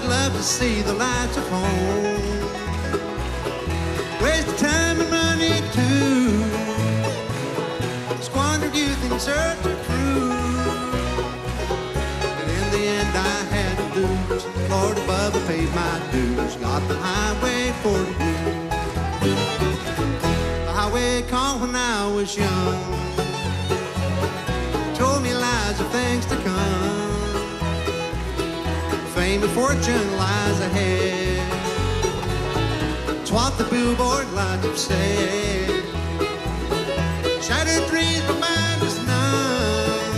love to see the lights of home. Waste time and money too. Squandered youth in search of truth. And in the end I had to lose. Lord above, I paid my dues. Got the highway 42. The highway called when I was young. Told me lies of things to come. Fame and fortune lies ahead. It's what the billboard lights have said. Shattered dreams, my mind is numb.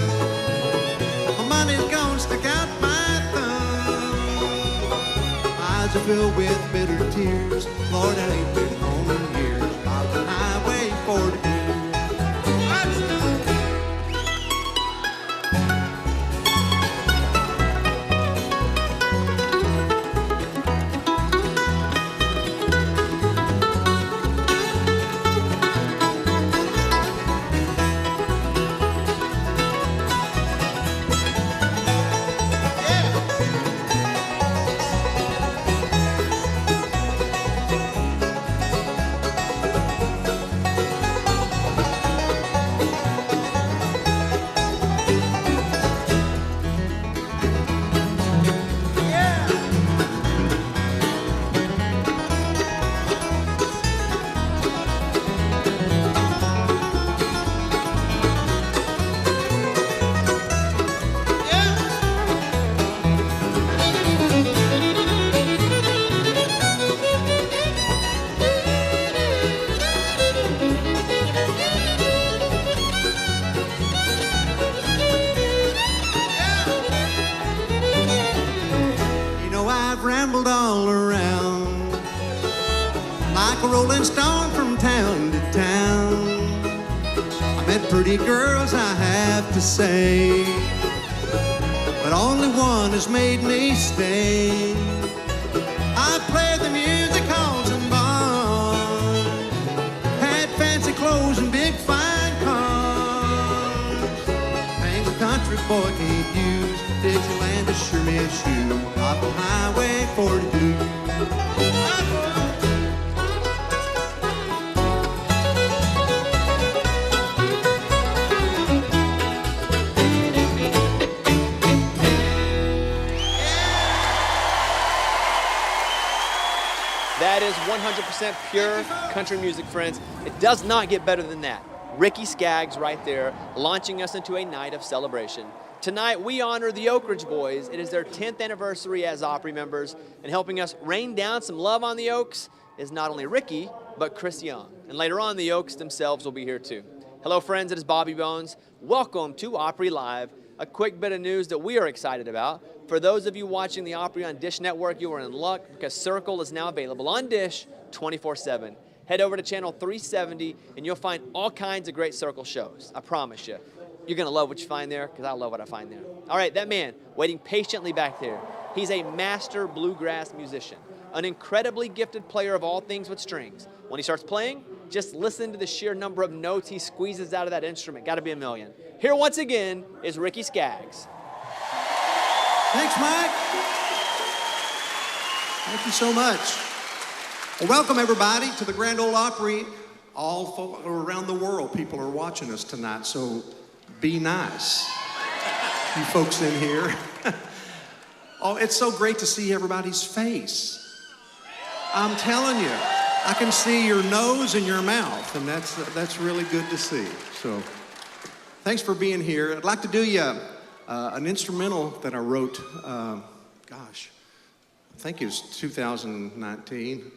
My money's gone, stick out my thumb. My eyes are filled with bitter tears. Lord, I ain't been home in years. Got the highway 42. Rolling stone from town to town. I met pretty girls, I have to say, but only one has made me stay. I played the music halls and bars, had fancy clothes and big fine cars. Things a country boy can't use. Dixieland is sure me a shoe. Off the highway 42. That is 100% pure country music, friends. It does not get better than that. Ricky Skaggs right there, launching us into a night of celebration. Tonight, we honor the Oak Ridge Boys. It is their 10th anniversary as Opry members, and helping us rain down some love on the Oaks is not only Ricky, but Chris Young. And later on, the Oaks themselves will be here too. Hello, friends, it is Bobby Bones. Welcome to Opry Live. A quick bit of news that we are excited about. For those of you watching the Opry on Dish Network, you are in luck because Circle is now available on Dish 24/7. Head over to channel 370 and you'll find all kinds of great Circle shows. I promise you. You're going to love what you find there because I love what I find there. All right, that man waiting patiently back there. He's a master bluegrass musician, an incredibly gifted player of all things with strings. When he starts playing, just listen to the sheer number of notes he squeezes out of that instrument. Got to be a million. Here once again is Ricky Skaggs. Thanks, Mike. Thank you so much. Well, welcome, everybody, to the Grand Ole Opry. All around the world, people are watching us tonight, so be nice, you folks in here. Oh, it's so great to see everybody's face. I'm telling you, I can see your nose and your mouth, and that's really good to see. So thanks for being here. I'd like to do you an instrumental that I wrote, I think it was 2019,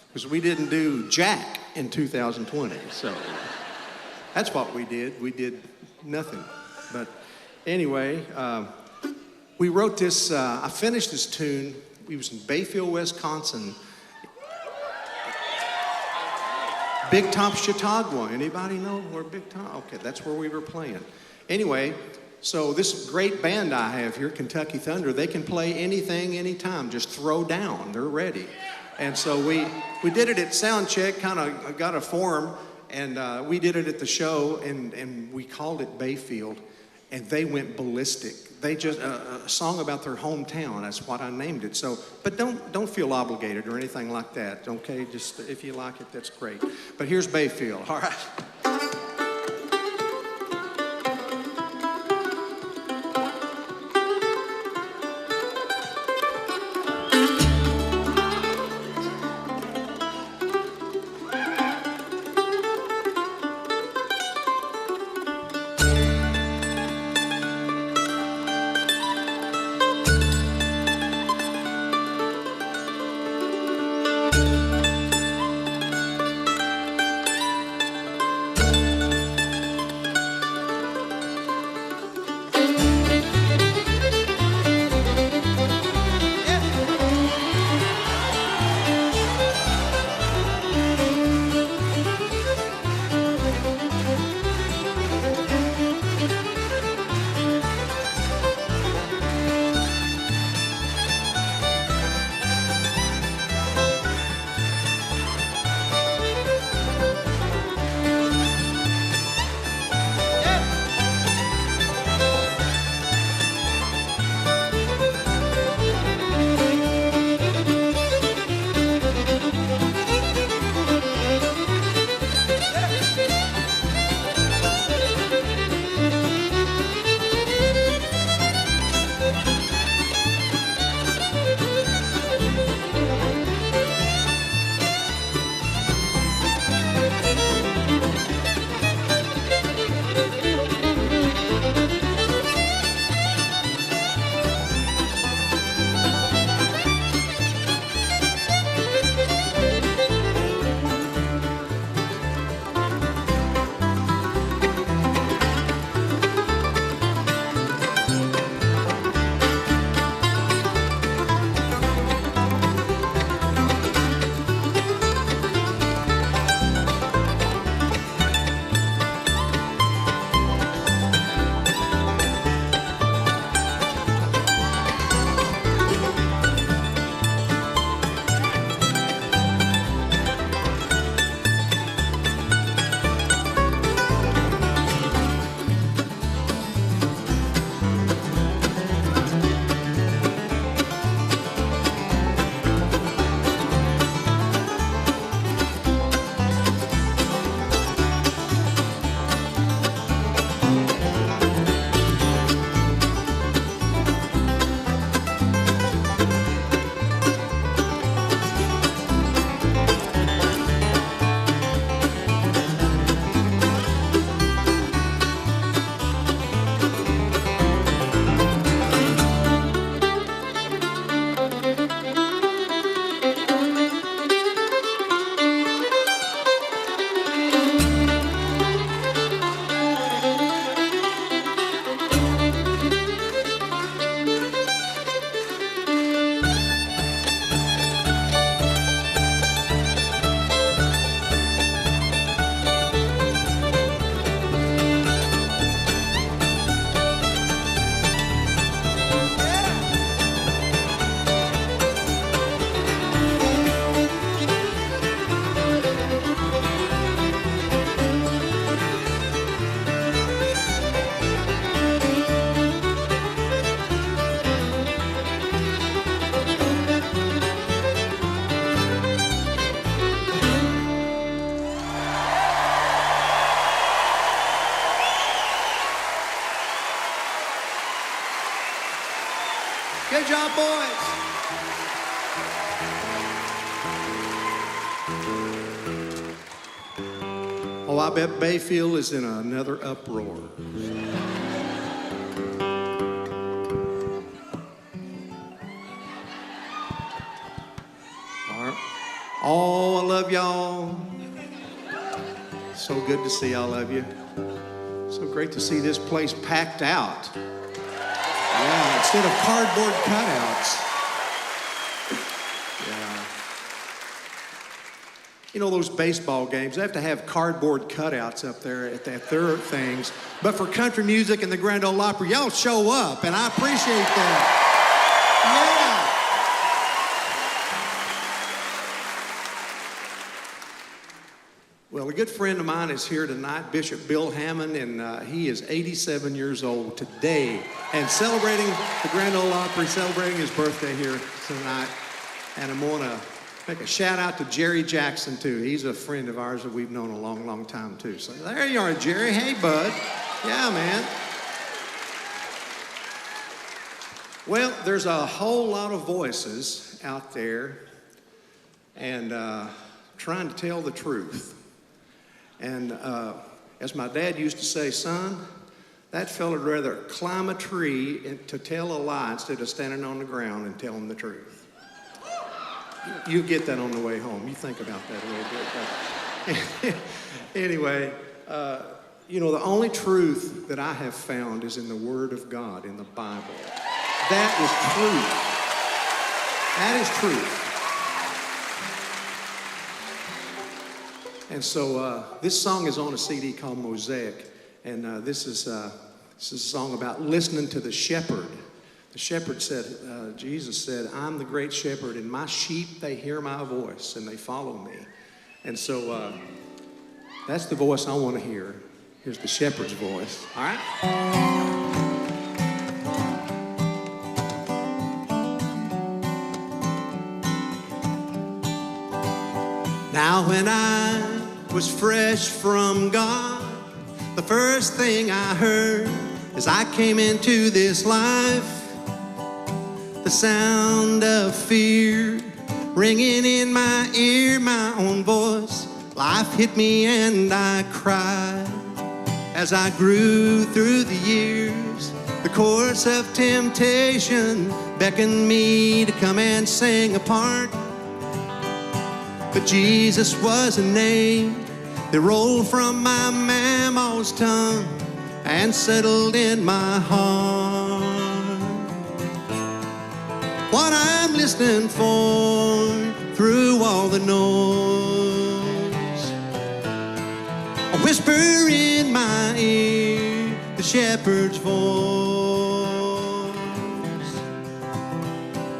because we didn't do Jack in 2020, so that's what we did. We did nothing. But anyway, we wrote this, I finished this tune. We was in Bayfield, Wisconsin. Big Top, Chautauqua. Anybody know where Big Top? Okay, that's where we were playing. Anyway, so this great band I have here, Kentucky Thunder, they can play anything, anytime. Just throw down. They're ready. And so we did it at sound check, kind of got a form, and we did it at the show, and we called it Bayfield, and they went ballistic. they just a song about their hometown. That's what I named it. So, but don't feel obligated or anything like that. Okay, just if you like it, that's great. But here's Bayfield. All right. Good job, boys. Oh, I bet Bayfield is in another uproar. All right. Oh, I love y'all. So good to see all of you. So great to see this place packed out. Yeah, instead of cardboard cutouts. Yeah. You know those baseball games, they have to have cardboard cutouts up there at their things. But for country music and the Grand Ole Opry, y'all show up, and I appreciate that. Yeah. Well, good friend of mine is here tonight, Bishop Bill Hammond, and he is 87 years old today and celebrating the Grand Ole Opry, celebrating his birthday here tonight. And I'm going to make a shout out to Jerry Jackson, too. He's a friend of ours that we've known a long, long time, too. So there you are, Jerry. Hey, bud. Yeah, man. Well, there's a whole lot of voices out there and trying to tell the truth. And as my dad used to say, son, that fella'd rather climb a tree to tell a lie instead of standing on the ground and telling the truth. You get that on the way home. You think about that a little bit. Anyway, you know, the only truth that I have found is in the Word of God, in the Bible. That is truth. That is truth. And so this song is on a CD called Mosaic, and this is a song about listening to the shepherd. The shepherd said, Jesus said, I'm the great shepherd, and my sheep, they hear my voice, and they follow me. And so that's the voice I want to hear. Here's the shepherd's voice. All right? Now when I was fresh from God, the first thing I heard as I came into this life, the sound of fear ringing in my ear, my own voice. Life hit me and I cried. As I grew through the years, the chorus of temptation beckoned me to come and sing a part. But Jesus was a name that rolled from my mama's tongue and settled in my heart. What I'm listening for through all the noise, a whisper in my ear, the shepherd's voice.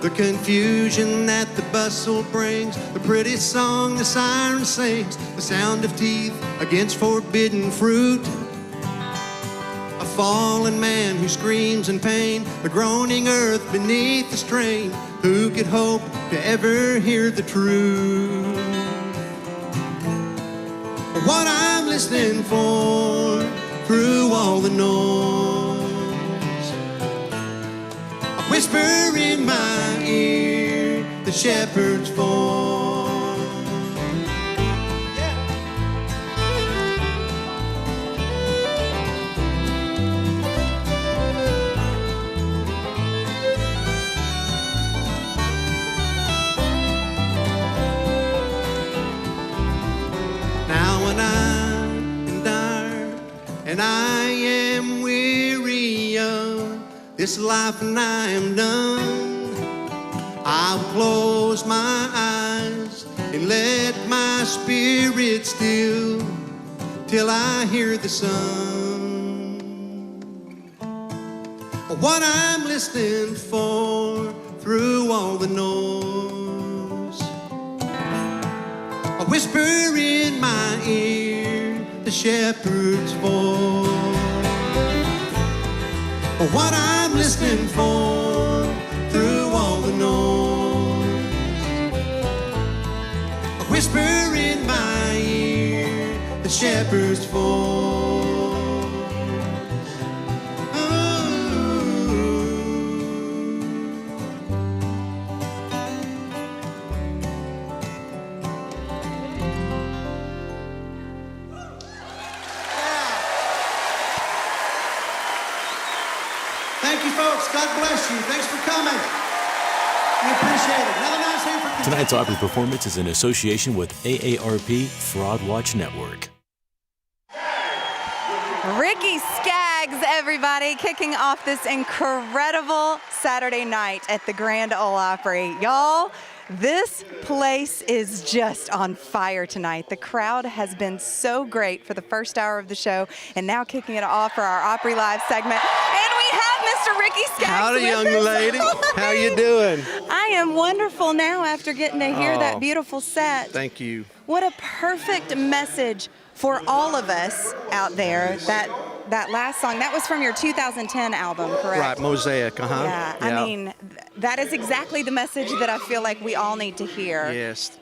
The confusion that the bustle brings, the pretty song the siren sings, the sound of teeth against forbidden fruit, a fallen man who screams in pain, a groaning earth beneath the strain. Who could hope to ever hear the truth? What I'm listening for through all the noise, a whisper in my ear, the shepherd's voice. Now when I'm in dark and I am weary of this life and I am done, I will close my eyes and let my spirit still till I hear the sun. What I'm listening for through all the noise, a whisper in my ear, the shepherd's voice. What I'm listening for through all the noise, a whisper in my ear, the shepherd's voice. Thank you, folks. God bless you. Thanks for coming. We appreciate it. Another nice hand for Tonight's Opry performance is in association with AARP Fraud Watch Network. Ricky Skaggs, everybody, kicking off this incredible Saturday night at the Grand Ole Opry. Y'all, this place is just on fire tonight. The crowd has been so great for the first hour of the show, and now kicking it off for our Opry Live segment. And we have Mr. Ricky Skaggs. Howdy, with young us. lady. How you doing? I am wonderful now after getting to hear that beautiful set. Thank you. What a perfect message for all of us out there, that last song, that was from your 2010 album, correct? Right, Mosaic, Yeah, I mean, that is exactly the message that I feel like we all need to hear. Yes.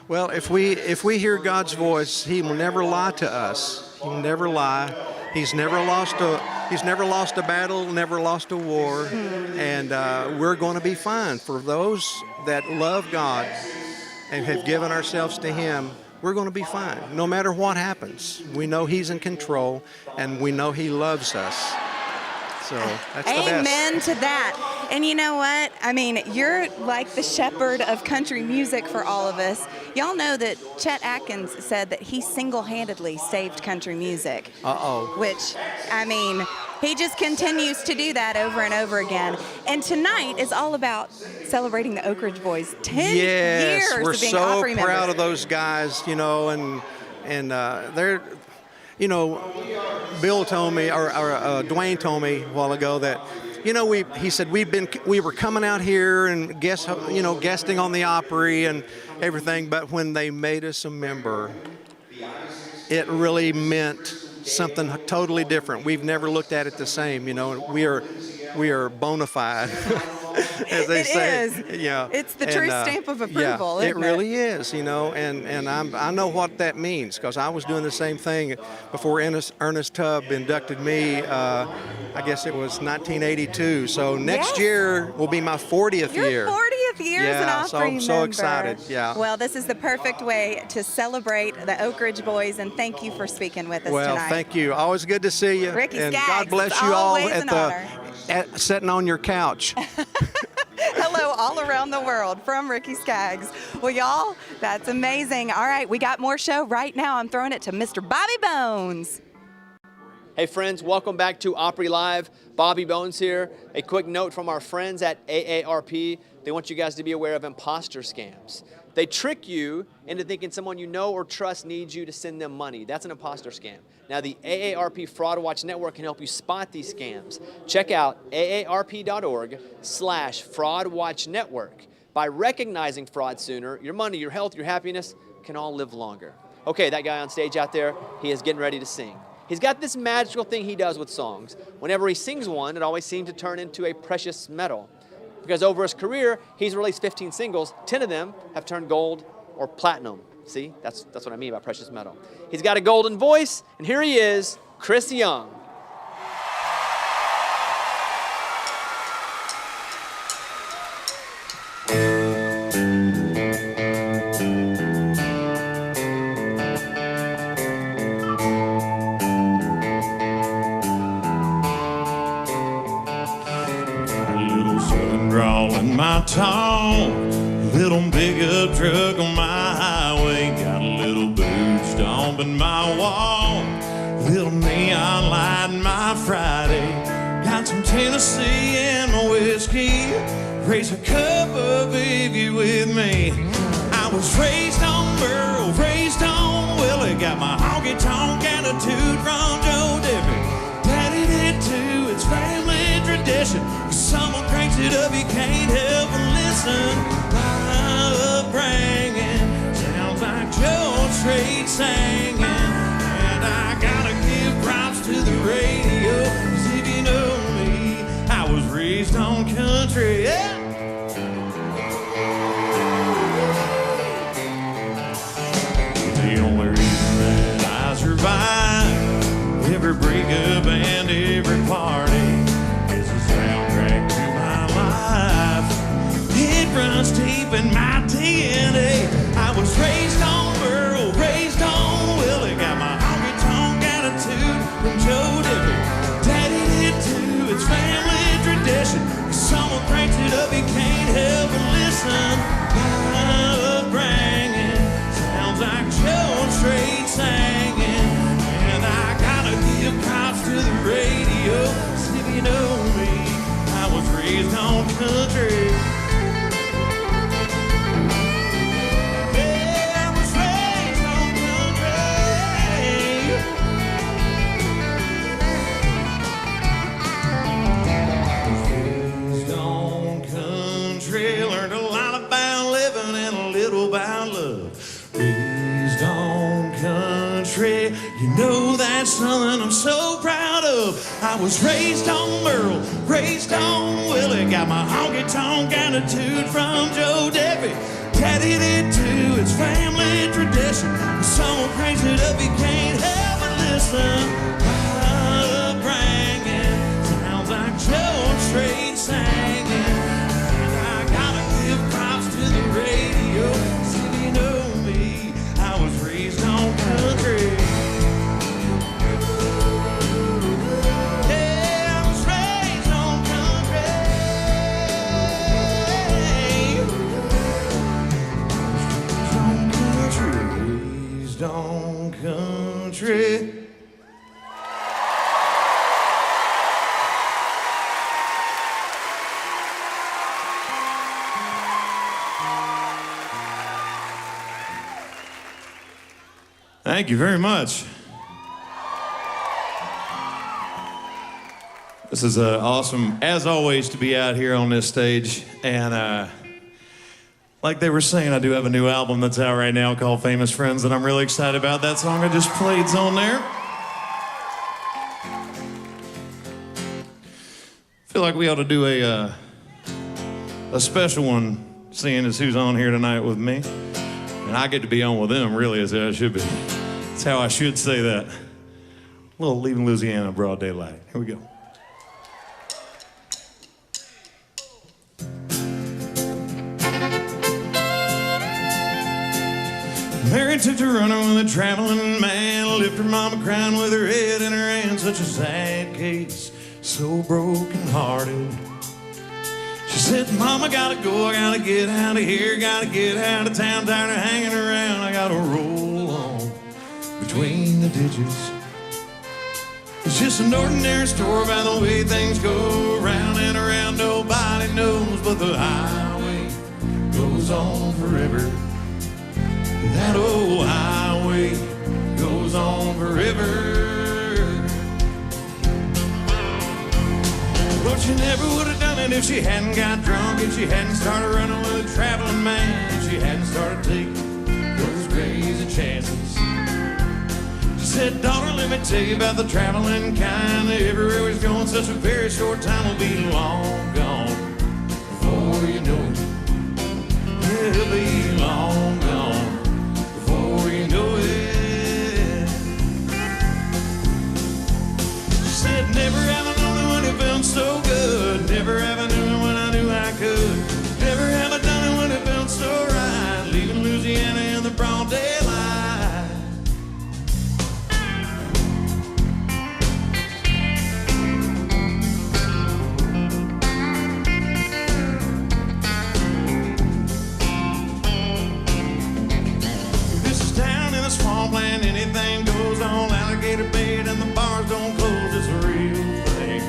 Well, if we hear God's voice, He will never lie to us. He'll never lie. He's never lost a battle, never lost a war, and we're going to be fine. For those that love God and have given ourselves to Him, we're going to be fine. No matter what happens, we know He's in control, and we know He loves us. So that's the best. Amen to that. And you know what? I mean, you're like the shepherd of country music for all of us. Y'all know that Chet Atkins said that he single-handedly saved country music. Uh-oh. Which, I mean, he just continues to do that over and over again. And tonight is all about celebrating the Oak Ridge Boys' 10 years we're of being so Opry members. proud of those guys, you know, and they're, you know, Bill told me, or Dwayne told me a while ago that, you know, he said we were coming out here and guesting on the Opry and everything, but when they made us a member, it really meant something totally different. We've never looked at it the same, you know. We are bona fide, as they say. It is. Yeah. It's the true stamp of approval, yeah, isn't it really is, you know, and I know what that means, because I was doing the same thing before Ernest Tubb inducted me. I guess it was 1982. So next year will be my 40th Your year. 40th year as an Opry so I'm so member. excited. Yeah. Well, this is the perfect way to celebrate the Oak Ridge Boys, and thank you for speaking with us Well, tonight. thank you. Always good to see you. Ricky and Skaggs, God bless it's you all always an honor. sitting on your couch. Hello all around the world from Ricky Skaggs. Well, y'all, that's amazing. All right, we got more show right now. I'm throwing it to Mr. Bobby Bones. Hey friends, welcome back to Opry Live. Bobby Bones here. A quick note from our friends at AARP. They want you guys to be aware of imposter scams. They trick you into thinking someone you know or trust needs you to send them money. That's an imposter scam. Now the AARP Fraud Watch Network can help you spot these scams. Check out aarp.org/fraudwatchnetwork. By recognizing fraud sooner, your money, your health, your happiness can all live longer. Okay, that guy on stage out there, he is getting ready to sing. He's got this magical thing he does with songs. Whenever he sings one, it always seems to turn into a precious metal. Because over his career, he's released 15 singles. 10 of them have turned gold or platinum. See, that's what I mean by precious metal. He's got a golden voice, and here he is, Chris Young. My tone, little pickup truck on my highway, got a little boot stomping my wall, little neon light in my Friday, got some Tennessee in my whiskey, raise a cup of Ivy with me. I was raised on Burl, raised on Willie, got my honky tonk attitude from Joe Diffie. Daddy did too, it's family tradition. Someone cranks it up, you can't help but listen. My upbringing sounds like Joe Straight singing. And I gotta give props to the radio, 'cause if you know me, I was raised on country. Yeah. The only reason that I survive every breakup and every party is a soundtrack to my life. It runs deep in my DNA. I was raised on Burl, raised on Willie, got my honky tonk attitude from Joe Diffie. Daddy did too, it's family tradition. Someone cranks it up, you can't help but listen. My upbringing sounds like Joe Straight singing. And I gotta give props to the radio, 'cause if you know me, I was raised on country. Yeah, I was raised on country. Raised on that's something I'm so proud of. I was raised on Merle, raised on Willie. Got my honky-tonk attitude from Joe Debbie. Daddy did too, it's family tradition. When someone cranks it up, you can't help but listen. The bringing sounds like George Strait singing. I gotta give props to the radio. So you know me, I was raised on country. Yeah, I was raised on country. Raised on country. Thank you very much. This is awesome, as always, to be out here on this stage. And like they were saying, I do have a new album that's out right now called Famous Friends, and I'm really excited about that song I just played's on there. Feel like we ought to do a special one, seeing as who's on here tonight with me. And I get to be on with them, really, as I should be. That's how I should say that. A little Leaving Louisiana, Broad Daylight. Here we go. Mary took to running with a traveling man, left her mama crying with her head in her hand. Such a sad case, so broken-hearted. She said, Mama, gotta go, I gotta get out of here, gotta get out of town, tired of hanging around, I gotta roll on between the ditches. It's just an ordinary story about the way things go round and around, nobody knows, but the highway goes on forever. That old highway goes on forever. But she never would have done it if she hadn't got drunk, if she hadn't started running with a traveling man, if she hadn't started taking those crazy chances. She said, daughter, let me tell you about the traveling kind. Everywhere we're going, such a very short time will be long gone before you know it. Yeah, it'll be long gone before you know it. She said, never have I known it when it felt so good. Never have I known it when I knew I could. Never have I done it when it felt so right. Leaving Louisiana in the broad daylight. Swampland, anything goes on. Alligator bait and the bars don't close. It's a real thing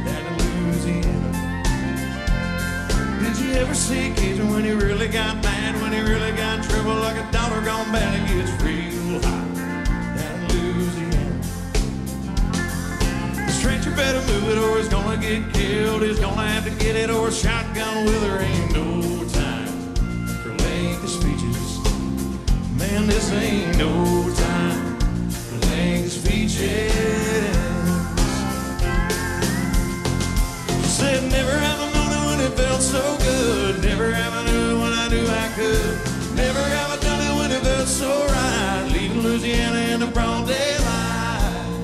down in Louisiana. Did you ever see Cajun when he really got mad, when he really got trouble, like a daughter gone bad? It gets real hot down in Louisiana. The stranger better move it or he's gonna get killed. He's gonna have to get it or a shotgun with her. Ain't no time for lengthy speeches. Man, this ain't no time for lengthy speeches. She said, never have I known it when it felt so good. Never have I known it when I knew I could. Never have I done it when it felt so right. Leaving Louisiana in the broad daylight.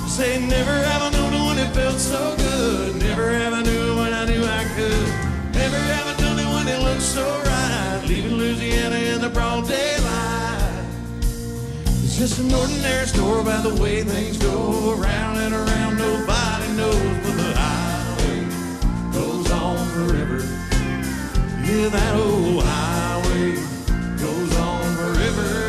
Say, never have I known it when it felt so good. Never have I known it when I knew I could. Never have I done it when it looked so right. Leaving Louisiana in the broad daylight. It's just an ordinary story about the way things go around and around. Nobody knows, but the highway goes on forever. Yeah, that old highway goes on forever.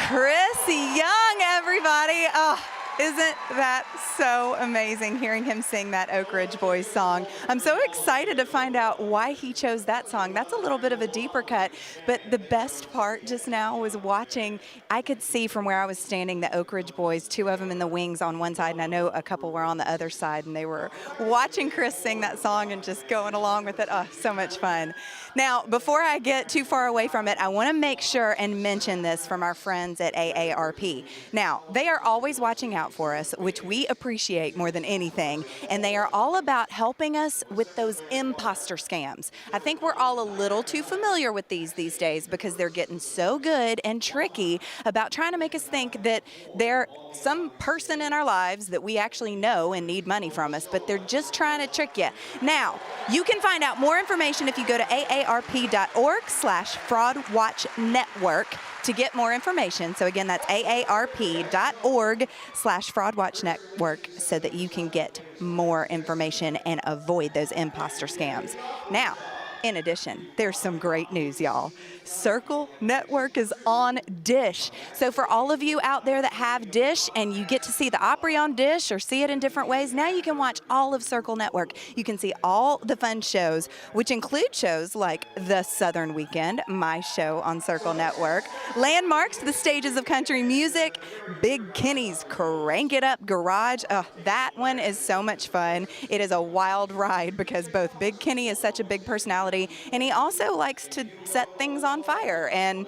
Chris Young, everybody. Oh, is Isn't that so amazing hearing him sing that Oak Ridge Boys song? I'm so excited to find out why he chose that song. That's a little bit of a deeper cut, but the best part just now was watching. I could see from where I was standing the Oak Ridge Boys, two of them in the wings on one side, and I know a couple were on the other side, and they were watching Chris sing that song and just going along with it. Oh, so much fun. Now, before I get too far away from it, I want to make sure and mention this from our friends at AARP. Now, they are always watching out for us, which we appreciate more than anything, and they are all about helping us with those imposter scams. I think we're all a little too familiar with these days because they're getting so good and tricky about trying to make us think that they're some person in our lives that we actually know and need money from us, but they're just trying to trick you. Now, you can find out more information if you go to aarp.org/fraudwatchnetwork to get more information. So again, that's aarp.org/fraudwatchnetwork so that you can get more information and avoid those imposter scams. Now, in addition, there's some great news, y'all. Circle Network is on Dish. So for all of you out there that have Dish and you get to see the Opry on Dish or see it in different ways, now you can watch all of Circle Network. You can see all the fun shows, which include shows like The Southern Weekend, my show on Circle Network, Landmarks, the stages of country music, Big Kenny's Crank It Up Garage. Oh, that one is so much fun. It is a wild ride because both Big Kenny is such a big personality, and he also likes to set things on fire and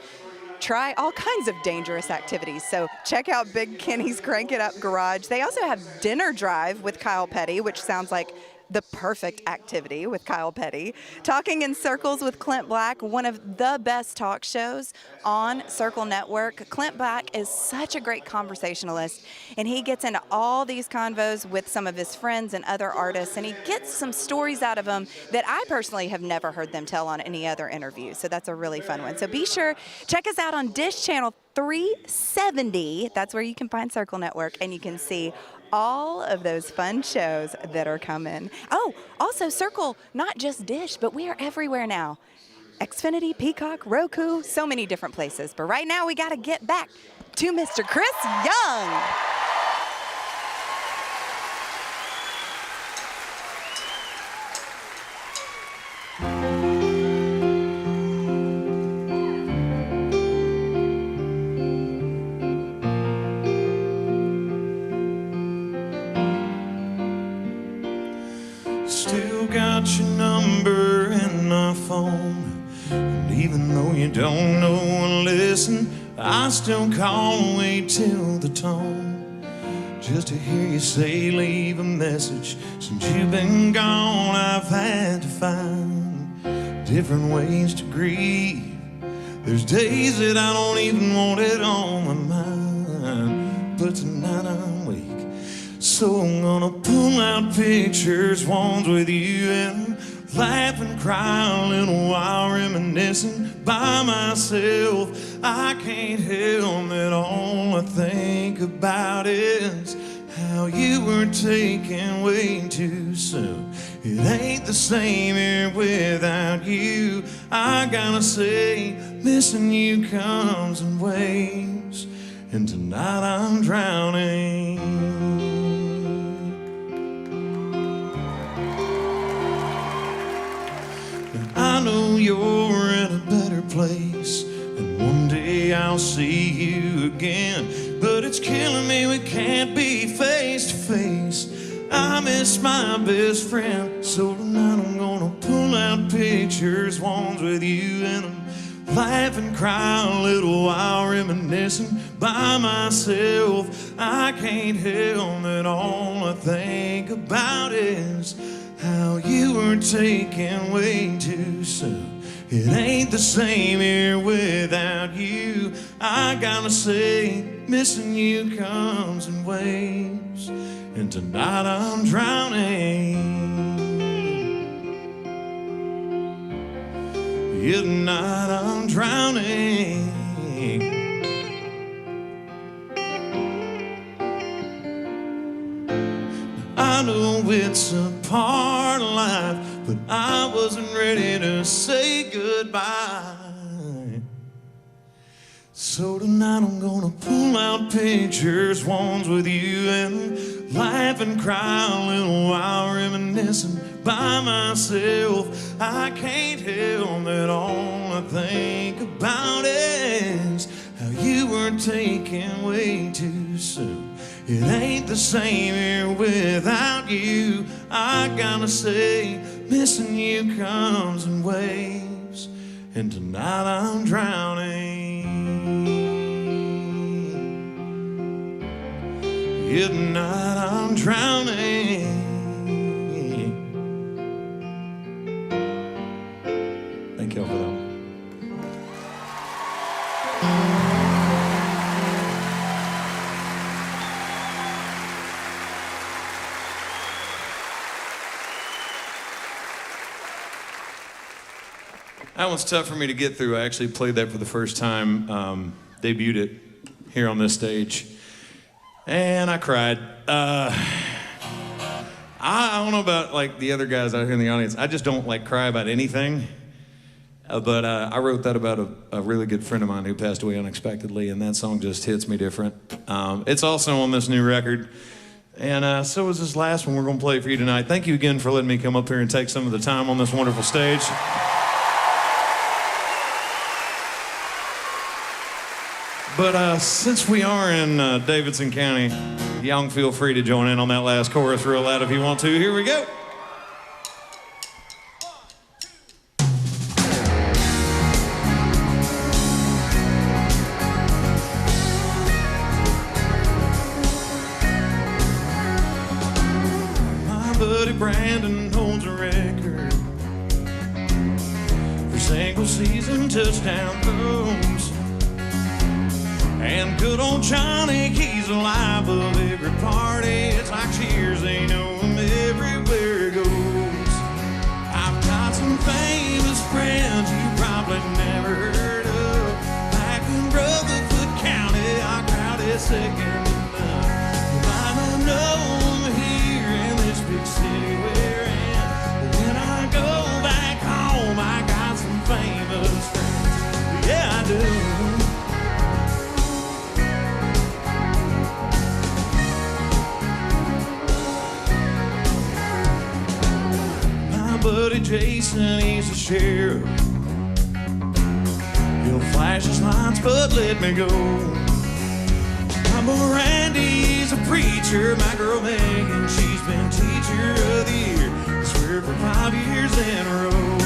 try all kinds of dangerous activities. So check out Big Kenny's Crank It Up Garage. They also have Dinner Drive with Kyle Petty, which sounds like the perfect activity with Kyle Petty. Talking in Circles with Clint Black, one of the best talk shows on Circle Network. Clint Black is such a great conversationalist, and he gets into all these convos with some of his friends and other artists, and he gets some stories out of them that I personally have never heard them tell on any other interview. So that's a really fun one. So be sure, check us out on Dish Channel 370. That's where you can find Circle Network, and you can see all of those fun shows that are coming. Oh, also Circle, not just Dish, but we are everywhere now. Xfinity, Peacock, Roku, so many different places. But right now we got to get back to Mr. Chris Young. Still got your number in my phone, and even though you don't know or listen, I still call and wait till the tone, just to hear you say leave a message. Since you've been gone, I've had to find different ways to grieve. There's days that I don't even want it on my mind, but tonight I'm weak, so I'm gonna pull out pictures, ones with you, and laugh and cry a little while reminiscing by myself. I can't help it, all I think about is how you were taken way too soon. It ain't the same here without you. I gotta say, missing you comes in waves, and tonight I'm drowning. I know you're in a better place, and one day I'll see you again, but it's killing me we can't be face to face. I miss my best friend, so tonight I'm gonna pull out pictures, ones with you in them, laugh and cry a little while reminiscing by myself. I can't help it, all I think about is how you were taken way too soon. It ain't the same here without you. I gotta say, missing you comes in waves, and tonight I'm drowning. Yeah, tonight I'm drowning. I know it's a part of life, but I wasn't ready to say goodbye. So tonight I'm gonna pull out pictures, ones with you, and laugh and cry a little while reminiscing by myself. I can't help that all I think about is how you were taken way too soon. It ain't the same here without you. I gotta say, missing you comes in waves, and tonight I'm drowning. Yeah, tonight I'm drowning. Thank y'all for that one. That one's tough for me to get through. I actually played that for the first time, debuted it here on this stage, and I cried. I don't know about like the other guys out here in the audience. I just don't like cry about anything. But I wrote that about a really good friend of mine who passed away unexpectedly, and that song just hits me different. It's also on this new record, and so is this last one we're going to play for you tonight. Thank you again for letting me come up here and take some of the time on this wonderful stage. But since we are in Davidson County, y'all can feel free to join in on that last chorus real loud if you want to. Here we go. My buddy Brandon holds a record for single season touchdown throws. And good old Johnny, he's alive of every party. It's like cheers, they know him everywhere he goes. I've got some famous friends you probably never heard of. Back in Rutherford County, our crowd is second to none. You might not know them here in this big city we're in, but when I go back home, I got some famous friends. Yeah, I do. Buddy Jason, he's the sheriff. He'll flash his lights, but let me go. My boy Randy, he's a preacher. My girl Megan, she's been teacher of the year. I swear for 5 years in a row.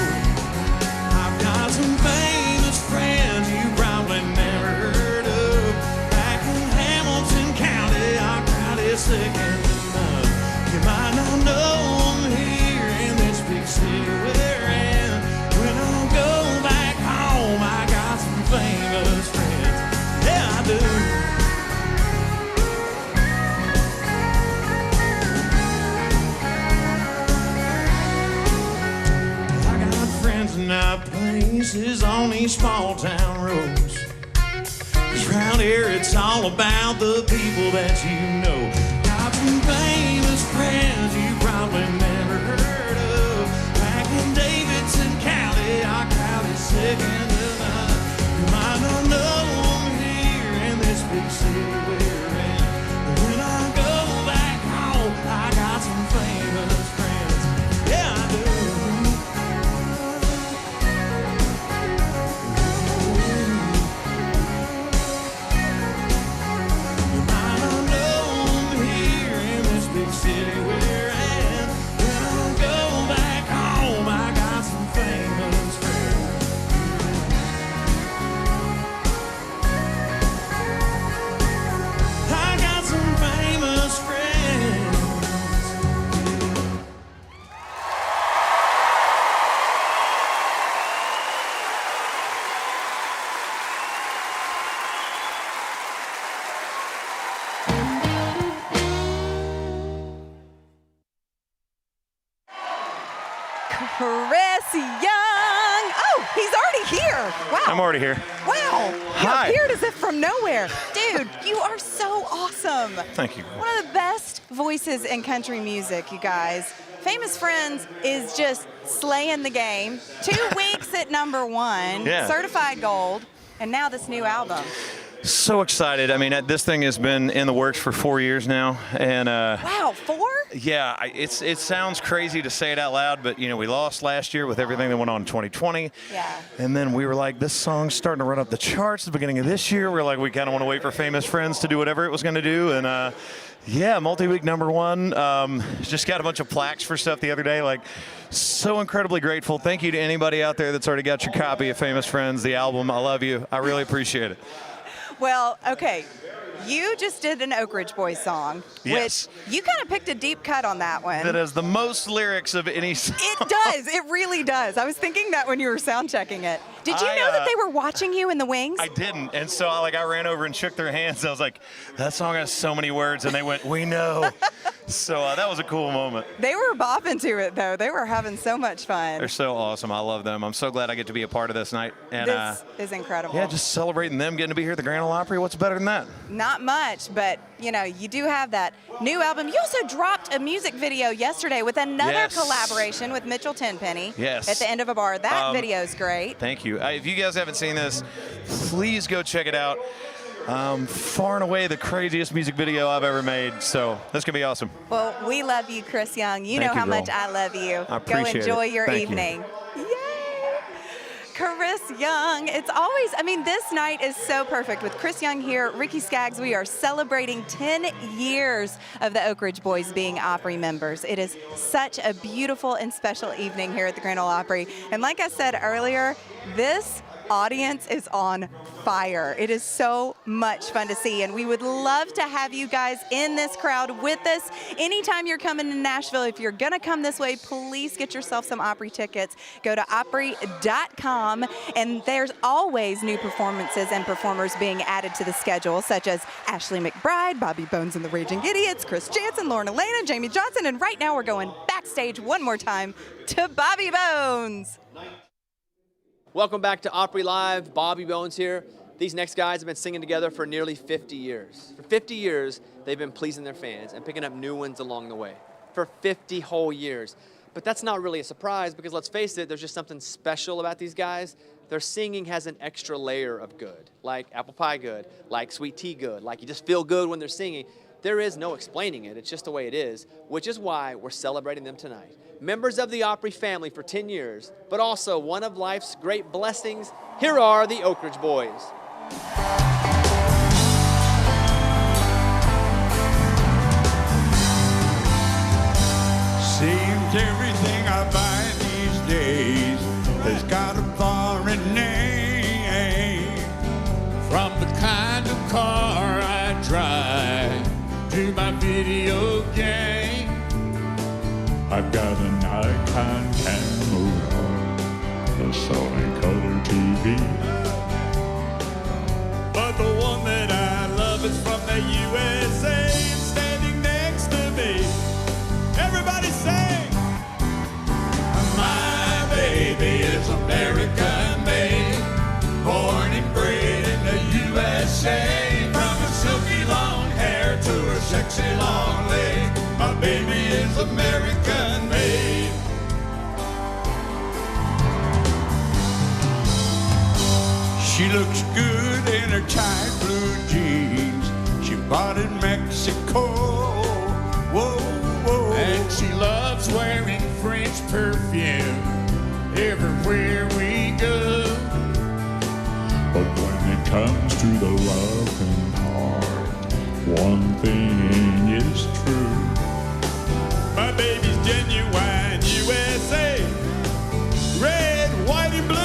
I've got some famous friends you probably never heard of. Back in Hamilton County, our crowd is second to none. You might not know them here in this big city we're in. When I go back home, I got some famous friends. Yeah, I do. I got friends in high places on these small town roads. 'Cause round here it's all about the people that you know. Got some famous friends you probably never heard of. Back in Davidson County, our crowd is second to none. You might not know them here in this big city we're in, but when I go back home, I got some famous friends. Yeah, I do. You might not know them here in this big city we're in. When I go back home, I got some famous friends. I got some famous friends. Chris Young. Oh, he's already here. Wow. I'm already here. Wow. You Hi. appeared as if from nowhere. Dude, you are so awesome. Thank you. One of the best voices in country music, you guys. Famous Friends is just slaying the game. 2 weeks at #1, Yeah. certified gold, and now this new album. So excited. I mean, this thing has been in the works for 4 years now, and Wow, 4? yeah, it sounds crazy to say it out loud, but we lost last year with everything that went on in 2020. Yeah. And then we were like, this song's starting to run up the charts at the beginning of this year. We're like, we kind of want to wait for Famous Friends to do whatever it was going to do, and yeah, multi-week #1. Just got a bunch of plaques for stuff the other day. Like, so incredibly grateful. Thank you to anybody out there that's already got your copy of Famous Friends, the album. I love you. I really appreciate it. Well, okay. You just did an Oak Ridge Boys song, Yes. which you kind of picked a deep cut on that one. That has the most lyrics of any song. It does. It really does. I was thinking that when you were sound checking it. Did you know that they were watching you in the wings? I didn't, and so I ran over and shook their hands. I was like, that song has so many words, and they went, we know. So that was a cool moment. They were bopping to it, though. They were having so much fun. They're so awesome. I love them. I'm so glad I get to be a part of this night. And This is incredible. yeah, just celebrating them getting to be here at the Grand Ole Opry. What's better than that? Not much, but you do have that new album. You also dropped a music video yesterday with another Yes. collaboration with Mitchell Tenpenny. Yes. At the End of a Bar. That video's great. Thank you. If you guys haven't seen this, please go check it out. Far and away the craziest music video I've ever made. So that's going to be awesome. Well, we love you, Chris Young. You know Thank you, how much girl. I love you. I appreciate Go enjoy it. your Thank you. evening. Yay! Chris Young. It's always, this night is so perfect. With Chris Young here, Ricky Skaggs, we are celebrating 10 years of the Oak Ridge Boys being Opry members. It is such a beautiful and special evening here at the Grand Ole Opry. And like I said earlier, this audience is on fire. It is so much fun to see, and we would love to have you guys in this crowd with us. Anytime you're coming to Nashville, if you're gonna come this way, please get yourself some Opry tickets. Go to Opry.com, and there's always new performances and performers being added to the schedule, such as Ashley McBride, Bobby Bones and the Raging Idiots, Chris Jansen, Lauren Elena, Jamie Johnson, and right now we're going backstage one more time to Bobby Bones. Welcome back to Opry Live. Bobby Bones here. These next guys have been singing together for nearly 50 years. For 50 years, they've been pleasing their fans and picking up new ones along the way. For 50 whole years. But that's not really a surprise because let's face it, there's just something special about these guys. Their singing has an extra layer of good, like apple pie good, like sweet tea good, like you just feel good when they're singing. There is no explaining it. It's just the way it is, which is why we're celebrating them tonight. Members of the Opry family for 10 years, but also one of life's great blessings. Here are the Oak Ridge Boys. Seems everything I buy these days has got a foreign name. From the kind of car I drive to my video game, I've got an Icon camera, a Sony color TV. But the one that I love is from the USA, and standing next to me. Everybody sing! My baby is American made, born and bred in the USA. From her silky long hair to her sexy long leg, my baby is American made. She looks good in her tight blue jeans she bought in Mexico. Whoa, whoa. And she loves wearing French perfume everywhere we go. But when it comes to the loving part, one thing is true. My baby's genuine USA, red, white, and blue.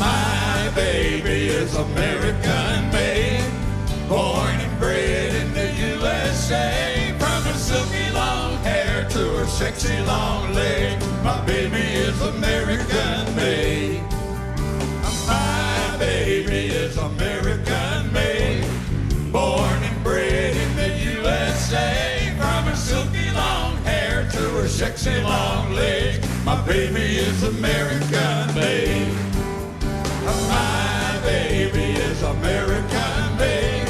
My baby is American made, born and bred in the USA. From her silky long hair to her sexy long leg, my baby is American made. My baby is American made, born and bred in the USA. From her silky long hair to her sexy long leg, my baby is American made. My baby is American made,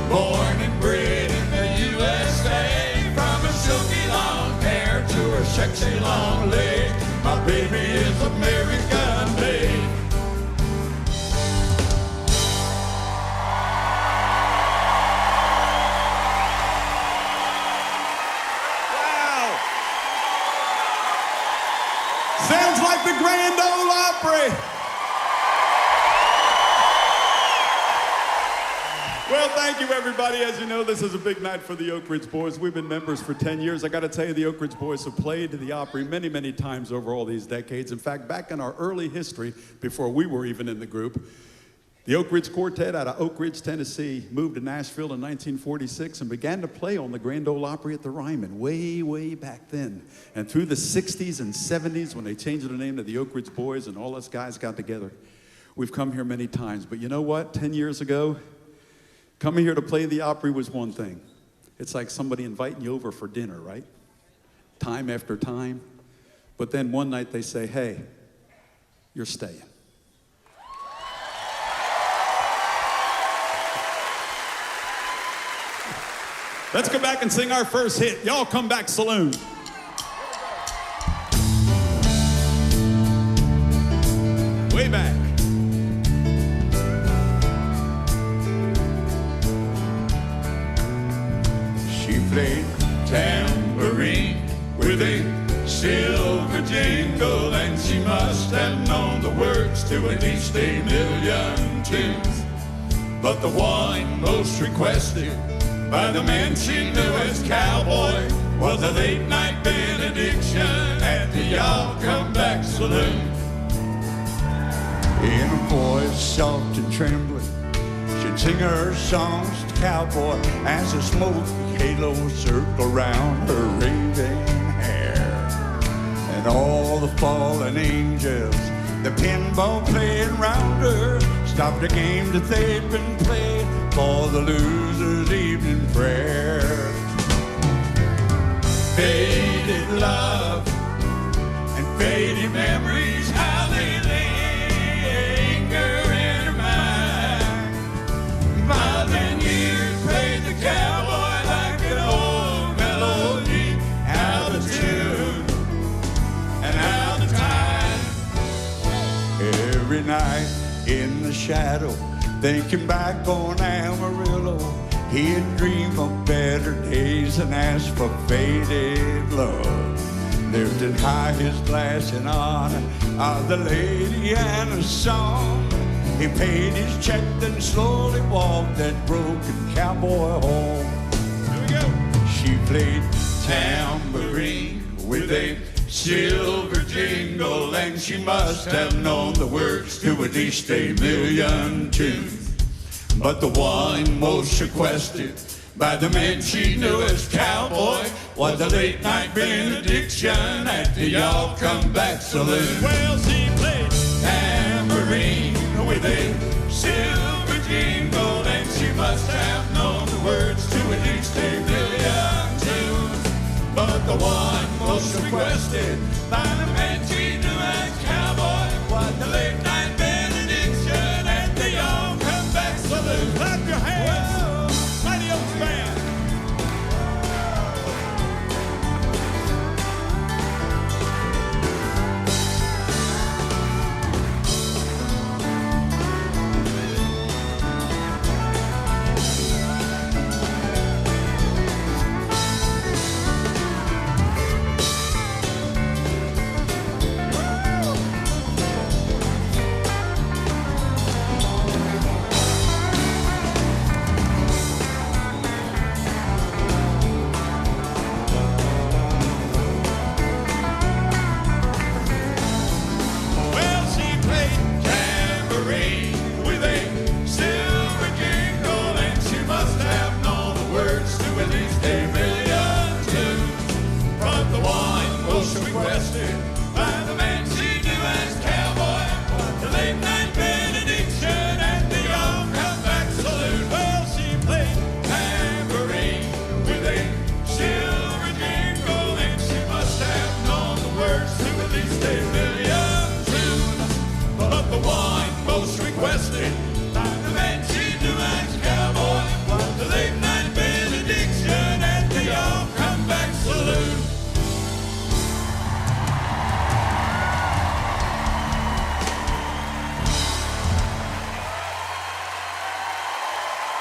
born and bred in the USA. From her silky long hair to her sexy long leg, my baby is American made. the Grand Ole Opry. Well, thank you, everybody. As you know, this is a big night for the Oak Ridge Boys. We've been members for 10 years. I got to tell you, the Oak Ridge Boys have played the Opry many, many times over all these decades. In fact, back in our early history, before we were even in the group, the Oak Ridge Quartet out of Oak Ridge, Tennessee, moved to Nashville in 1946 and began to play on the Grand Ole Opry at the Ryman way, way back then. And through the 60s and 70s, when they changed their name to the Oak Ridge Boys and all us guys got together, we've come here many times. But you know what? 10 years ago, coming here to play the Opry was one thing. It's like somebody inviting you over for dinner, right? Time after time. But then one night they say, hey, you're staying. Let's go back and sing our first hit. Y'all Come Back Saloon. Way back. She played tambourine with a silver jingle, and she must have known the words to at least 1,000,000 tunes. But the one most requested by the man she knew as cowboy was a late night benediction at the Y'all Come Back Saloon. In a voice soft and trembling, she'd sing her songs to cowboy as the smoke halo circled around her raven hair. And all the fallen angels, the pinball playing round her, stopped a game that they'd been playing for the loser's evening prayer. Faded love and faded memories, how they linger in her mind. Miles and years played the cowboy like an old melody, how the tune and how the time. Every night in the shadow, thinking back on Amarillo, he'd dream of better days and ask for faded love. Lifted high his glass in honor of the lady and a song. He paid his check, then slowly walked that broken cowboy home. Here we go. She played tambourine with a silver jingle, and she must have known the words to at least 1,000,000 tunes. But the one most requested by the man she knew as cowboy was a late night benediction at the Y'all Come Back Saloon. Well, she played tambourine with a silver jingle, and she must have known the words to at least 1,000,000 tunes. But the one most requested by the man she knew as cowboy was the late night benediction at the Y'all Come Back Saloon. Clap your hands, Mighty Oaks Band.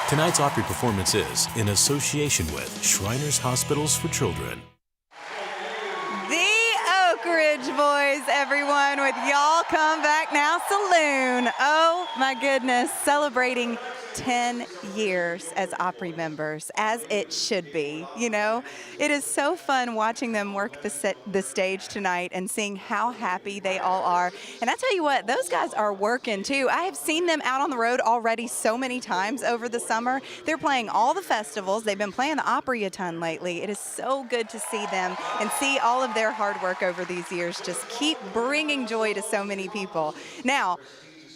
Tonight's Opry performance is in association with Shriners Hospitals for Children. The Oak Ridge Oakridge Boys, everyone, with Y'all Come Back Now Saloon. Oh my goodness, celebrating 10 years as Opry members, as it should be, you know. It is so fun watching them work the stage tonight and seeing how happy they all are. And I tell you what, those guys are working too. I have seen them out on the road already so many times over the summer. They're playing all the festivals. They've been playing the Opry a ton lately. It is so good to see them and see all of their hard work over these years just keep bringing joy to so many people. Now,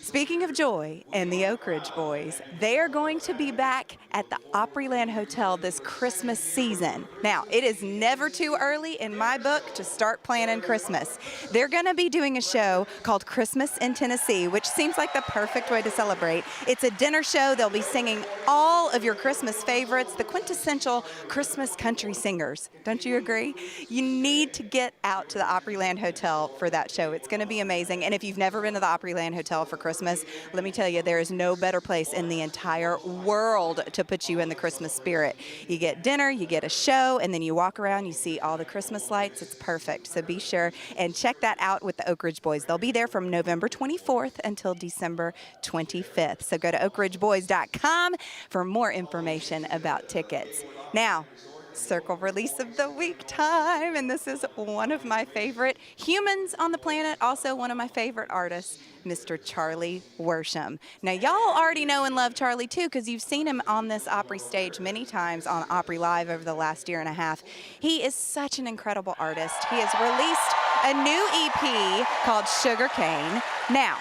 speaking of joy and the Oakridge Boys, they are going to be back at the Opryland Hotel this Christmas season. Now, it is never too early in my book to start planning Christmas. They're going to be doing a show called Christmas in Tennessee, which seems like the perfect way to celebrate. It's a dinner show. They'll be singing all of your Christmas favorites, the quintessential Christmas country singers. Don't you agree? You need to get out to the Opryland Hotel for that show. It's going to be amazing. And if you've never been to the Opryland Hotel for Christmas, let me tell you, there is no better place in the entire world to put you in the Christmas spirit. You get dinner, you get a show, and then you walk around, you see all the Christmas lights. It's perfect. So be sure and check that out with the Oakridge Boys. They'll be there from November 24th until December 25th. So go to oakridgeboys.com for more information about tickets. Now, Circle Release of the Week time, and this is one of my favorite humans on the planet, also one of my favorite artists, Mr. Charlie Worsham. Now, y'all already know and love Charlie too, because you've seen him on this Opry stage many times on Opry Live over the last year and a half. He is such an incredible artist. He has released a new EP called Sugarcane. Now,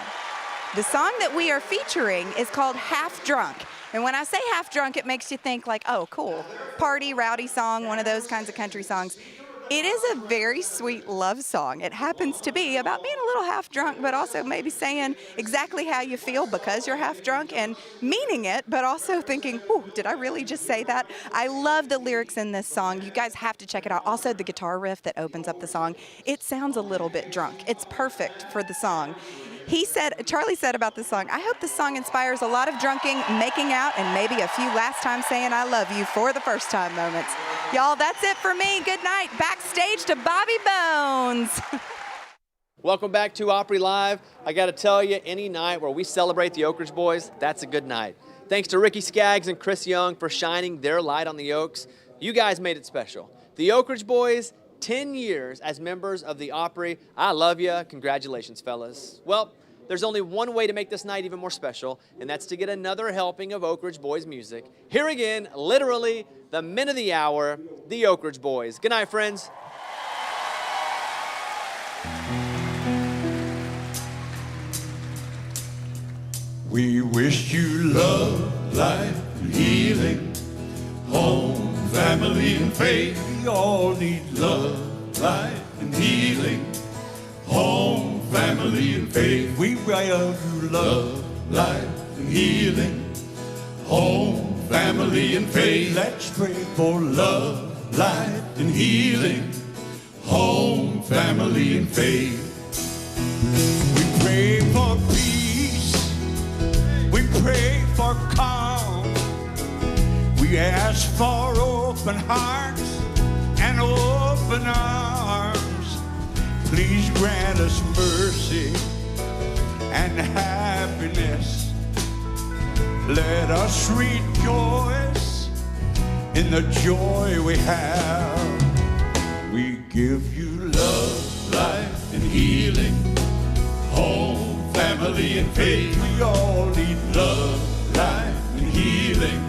the song that we are featuring is called Half Drunk. And when I say half drunk, it makes you think like, oh, cool, party, rowdy song, one of those kinds of country songs. It is a very sweet love song. It happens to be about being a little half drunk, but also maybe saying exactly how you feel because you're half drunk and meaning it, but also thinking, ooh, did I really just say that? I love the lyrics in this song. You guys have to check it out. Also, the guitar riff that opens up the song, it sounds a little bit drunk. It's perfect for the song. Charlie said about this song, I hope this song inspires a lot of drunking, making out, and maybe a few last time saying I love you for the first time moments. Y'all, that's it for me. Good night. Backstage to Bobby Bones. Welcome back to Opry Live. I got to tell you, any night where we celebrate the Oakridge Boys, that's a good night. Thanks to Ricky Skaggs and Chris Young for shining their light on the Oaks. You guys made it special. The Oakridge Boys, 10 years as members of the Opry. I love you. Congratulations, fellas. Well, there's only one way to make this night even more special, and that's to get another helping of Oakridge Boys music. Here again, literally, the men of the hour, the Oakridge Boys. Good night, friends. We wish you love, life, and healing, home, family, and faith. We all need love, life, and healing, home, family, and faith. We value love, life, and healing, home, family, and faith. Let's pray for love, life, and healing, home, family, and faith. We pray for peace. We pray for calm. We ask for open hearts and open arms. Please grant us mercy and happiness. Let us rejoice in the joy we have. We give you love, life, and healing, home, family, and faith. We all need love, life, and healing,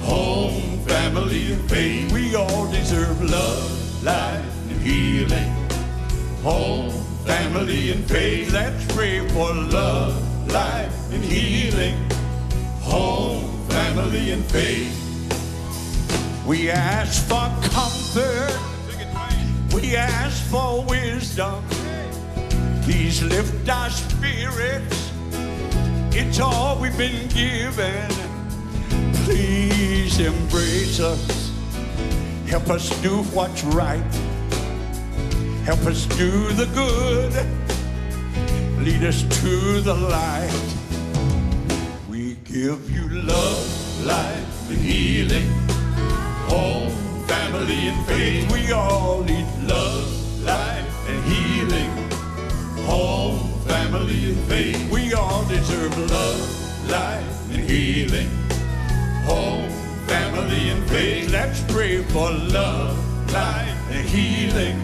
home, family, and faith. We all deserve love, life, and healing, home, family, and faith. Let's pray for love, life, and healing, home, family, and faith. We ask for comfort. We ask for wisdom. Please lift our spirits. It's all we've been given. Please embrace us. Help us do what's right. Help us do the good. Lead us to the light. We give you love, life, and healing, home, family, and faith. We all need love, life, and healing, faith. We all deserve love, life, and healing. Home, family, and faith. Let's pray for love, life, and healing.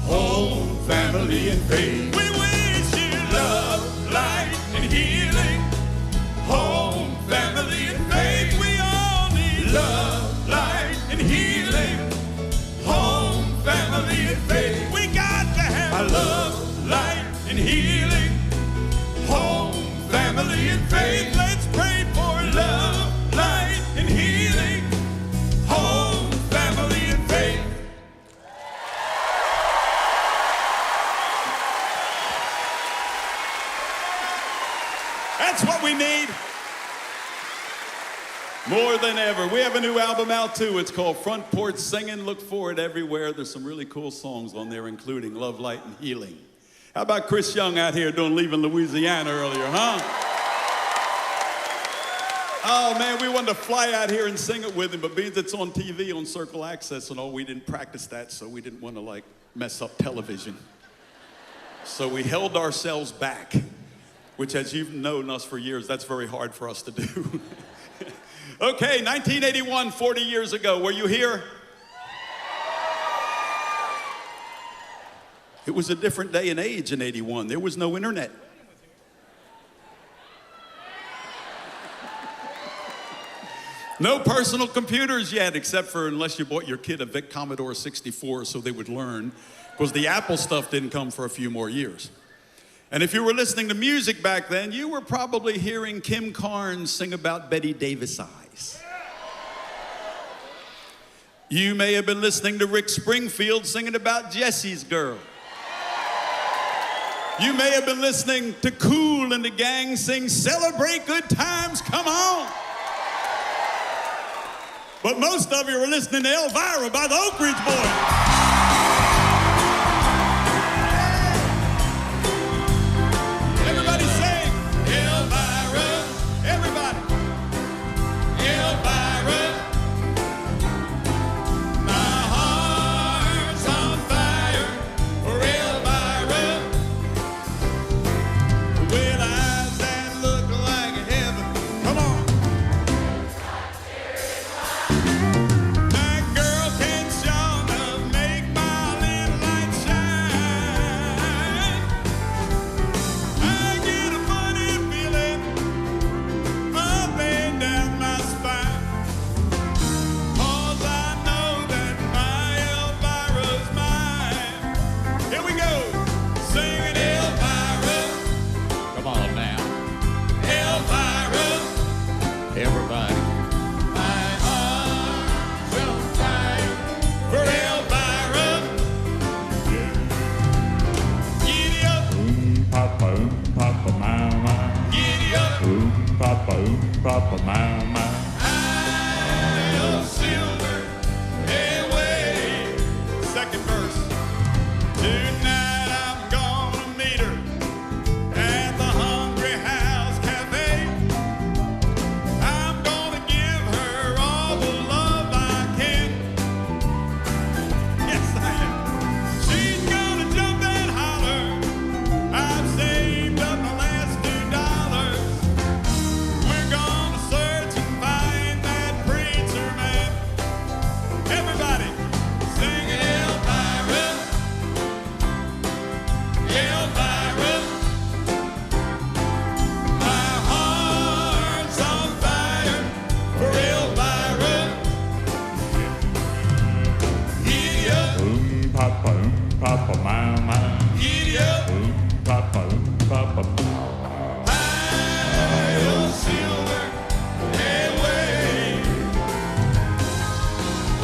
Home, family, and faith. We wish you love, life, and healing. Home, family, and faith. We all need love, life, and healing. Home, family, and faith. We got to have love, life, and healing. Home, family, and faith. Let's pray for love, light, and healing. Home, family, and faith. That's what we need. More than ever. We have a new album out too. It's called Front Porch Singing. Look for it everywhere. There's some really cool songs on there, including Love, Light, and Healing. How about Chris Young out here doing Leaving Louisiana earlier, huh? Oh man, we wanted to fly out here and sing it with him, but being it's on TV on Circle Access and all, we didn't practice that, so we didn't want to like mess up television. So we held ourselves back, which as you've known us for years, that's very hard for us to do. Okay, 1981, 40 years ago. Were you here? It was a different day and age in 81. There was no internet. No personal computers yet, except for unless you bought your kid a Vic Commodore 64 so they would learn, because the Apple stuff didn't come for a few more years. And if you were listening to music back then, you were probably hearing Kim Carnes sing about Betty Davis eyes. You may have been listening to Rick Springfield singing about Jesse's girl. You may have been listening to Kool and the gang sing Celebrate Good Times, Come On. But most of you were listening to Elvira by the Oak Ridge Boys. Papa, mama. I'll silver away. Second verse. Tonight I'm gonna meet her at the Hungry House Cafe. I'm gonna give her all the love I can. Yes, I am. She's gonna jump and holler. I've saved up my last $2. We're gonna search and find that preacher man. Everybody, sing it, Elvira. Elvira. My heart's on fire for Elvira. Giddy up, Papa, mama. giddy up. Papa. I'll silver away.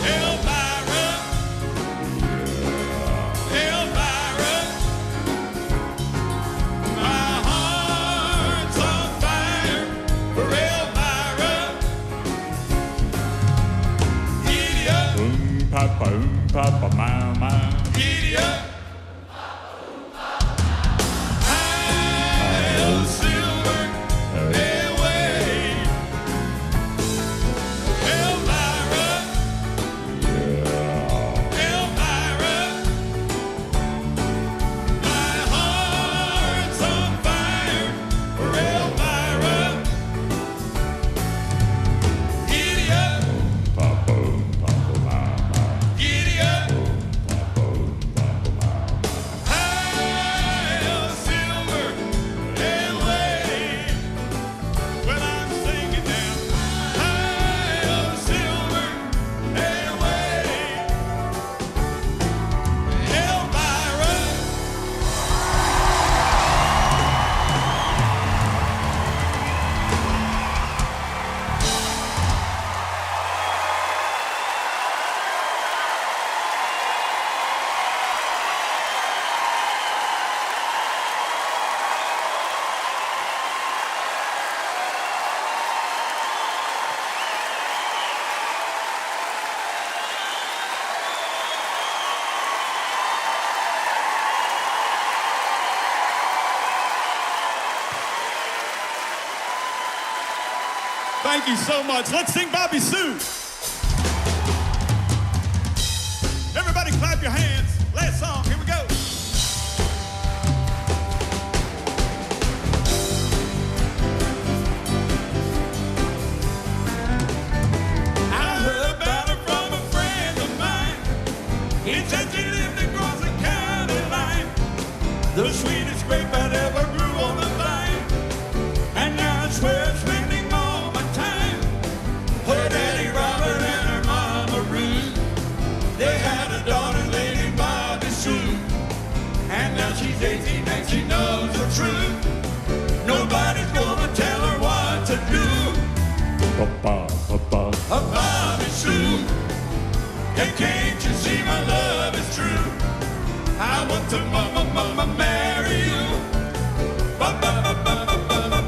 Elvira. Elvira. My heart's on fire for Elvira. Giddy up, Papa, mama. giddy up. I'll silver away. Elvira. Elvira. My heart's on fire Thank you so much. Let's sing Bobby Sue. Everybody clap your hands. Last song, here we go. I heard about her from a friend of mine. He said she lived across the county line. The sweetest grape that ever grew on the vine. And now I swear I'm spending all my time. Her daddy Robert and her mama Ruth. They had a daughter named Bobby Sue. And now she's 18 and she knows the truth. Nobody's gonna tell her what to do. Bobby Sue. And can't you see my love is true? I want to marry you.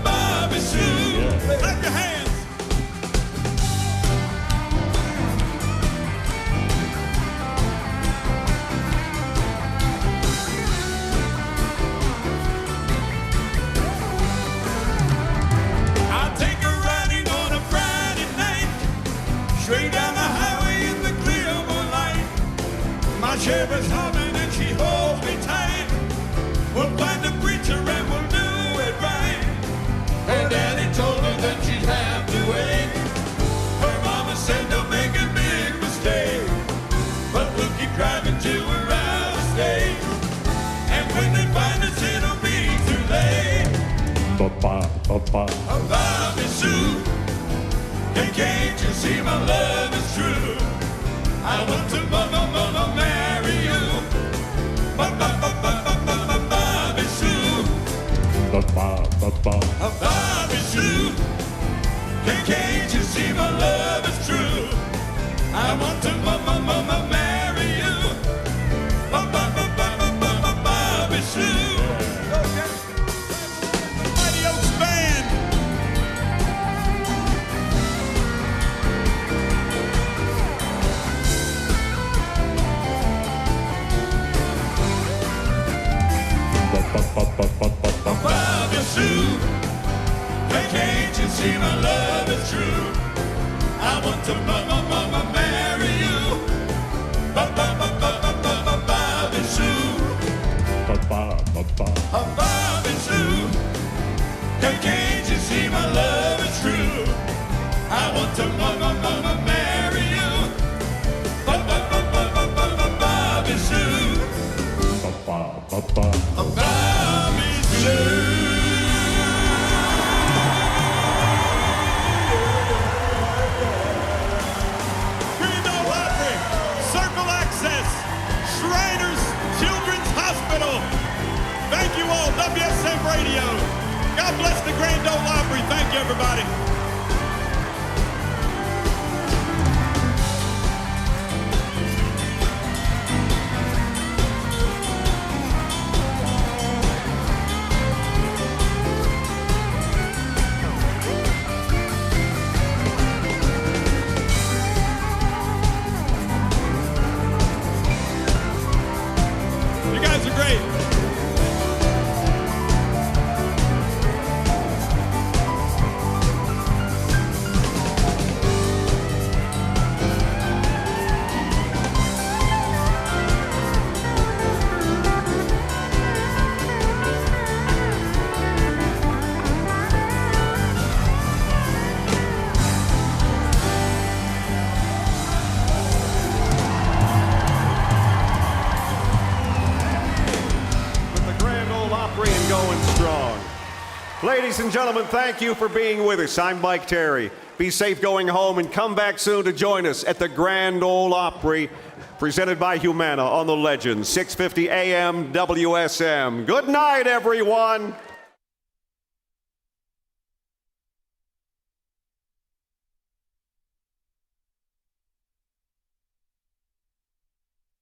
Bobby Sue. Clap your hands. I'll take her riding on a Friday night, straight down the highway in the clear moonlight. My Chevy's humming and she holds me tight. We'll find a preacher and we'll do it right. Her daddy told her that she'd have to wait. Her mama said don't make a big mistake. But we'll keep driving till we're out of state. And when they find us it'll be too late. Bobby Sue, and can't you see my love is true? I want to marry you. Bobby Sue. Bobby Sue, and can't you see my love is true? I want to marry you. Bobby Sue. Mighty Oaks Band. Bobby Sue, hey, can't you see my love is true? I want to marry you. Bobby Sue. Bobby Sue, hey, can't you see my love is true? I want to marry you. Bobby Sue. Bobby Sue. Grand Ole Opry, Circle Access, Shriners Children's Hospital. Thank you all, WSM Radio. God bless the Grand Ole Opry. Thank you, everybody. You guys are great. Going strong. Ladies and gentlemen, thank you for being with us. I'm Mike Terry. Be safe going home and come back soon to join us at the Grand Ole Opry, presented by Humana on the Legend, 650 AM WSM. Good night, everyone.